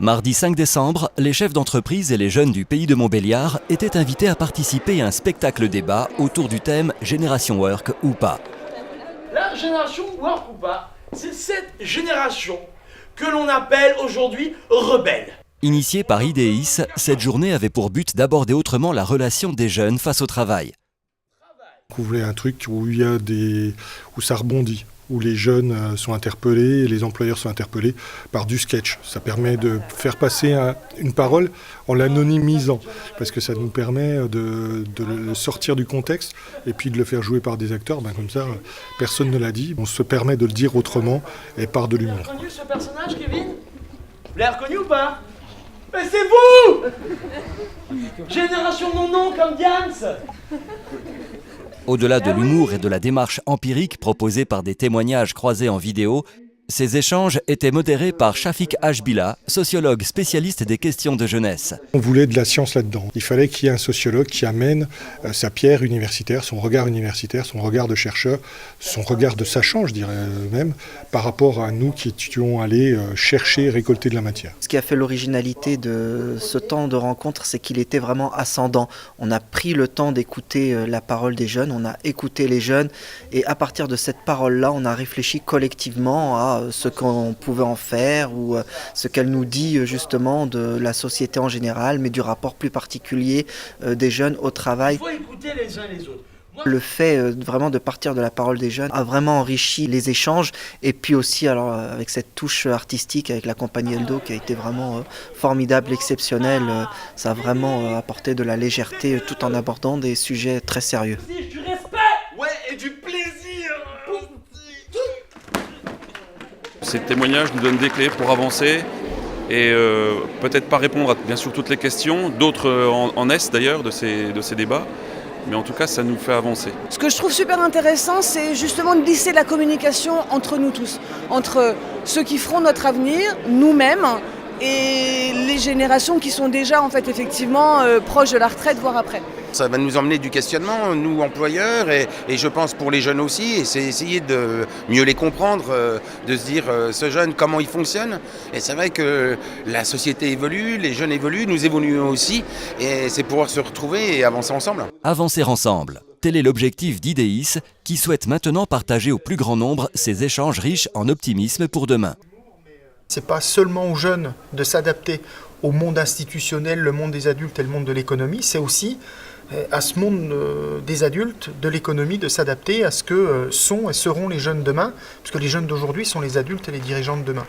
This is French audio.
Mardi 5 décembre, les chefs d'entreprise et les jeunes du pays de Montbéliard étaient invités à participer à un spectacle débat autour du thème « Génération Work ou pas ». La génération Work ou pas, c'est cette génération que l'on appelle aujourd'hui rebelle. Initiée par IDEIS, cette journée avait pour but d'aborder autrement la relation des jeunes face au travail. On voulait un truc où où ça rebondit, où les jeunes sont interpellés, les employeurs sont interpellés par du sketch. Ça permet de faire passer une parole en l'anonymisant, parce que ça nous permet de le sortir du contexte et puis de le faire jouer par des acteurs. Comme ça, personne ne l'a dit. On se permet de le dire autrement et par de l'humour. Vous avez reconnu ce personnage, Kevin? Vous l'avez reconnu ou pas? Mais c'est vous! Génération non comme Diams. Au-delà de l'humour et de la démarche empirique proposée par des témoignages croisés en vidéo, ces échanges étaient modérés par Shafik Hachbila, sociologue spécialiste des questions de jeunesse. On voulait de la science là-dedans. Il fallait qu'il y ait un sociologue qui amène sa pierre universitaire, son regard de chercheur, son regard de sachant, je dirais même, par rapport à nous qui étions allés chercher et récolter de la matière. Ce qui a fait l'originalité de ce temps de rencontre, c'est qu'il était vraiment ascendant. On a pris le temps d'écouter la parole des jeunes, on a écouté les jeunes, et à partir de cette parole-là, on a réfléchi collectivement à ce qu'on pouvait en faire ou ce qu'elle nous dit justement de la société en général, mais du rapport plus particulier des jeunes au travail. Il faut écouter les uns les autres. Le fait vraiment de partir de la parole des jeunes a vraiment enrichi les échanges, et puis aussi alors, avec cette touche artistique avec la compagnie Eldo qui a été vraiment formidable, exceptionnelle, ça a vraiment apporté de la légèreté tout en abordant des sujets très sérieux. Du respect, ouais, et du plaisir. Ces témoignages nous donnent des clés pour avancer et peut-être pas répondre à bien sûr toutes les questions, d'autres en naissent d'ailleurs de ces débats, mais en tout cas ça nous fait avancer. Ce que je trouve super intéressant, c'est justement de lisser la communication entre nous tous, entre ceux qui feront notre avenir, nous-mêmes, et les générations qui sont déjà en fait effectivement proches de la retraite, voire après. Ça va nous emmener du questionnement, nous employeurs, et je pense pour les jeunes aussi, et c'est essayer de mieux les comprendre, de se dire ce jeune, comment il fonctionne. Et c'est vrai que la société évolue, les jeunes évoluent, nous évoluons aussi, et c'est pouvoir se retrouver et avancer ensemble. Avancer ensemble, tel est l'objectif d'IDEIS, qui souhaite maintenant partager au plus grand nombre ces échanges riches en optimisme pour demain. C'est pas seulement aux jeunes de s'adapter au monde institutionnel, le monde des adultes et le monde de l'économie, c'est aussi à ce monde des adultes, de l'économie, de s'adapter à ce que sont et seront les jeunes demain, puisque les jeunes d'aujourd'hui sont les adultes et les dirigeants de demain.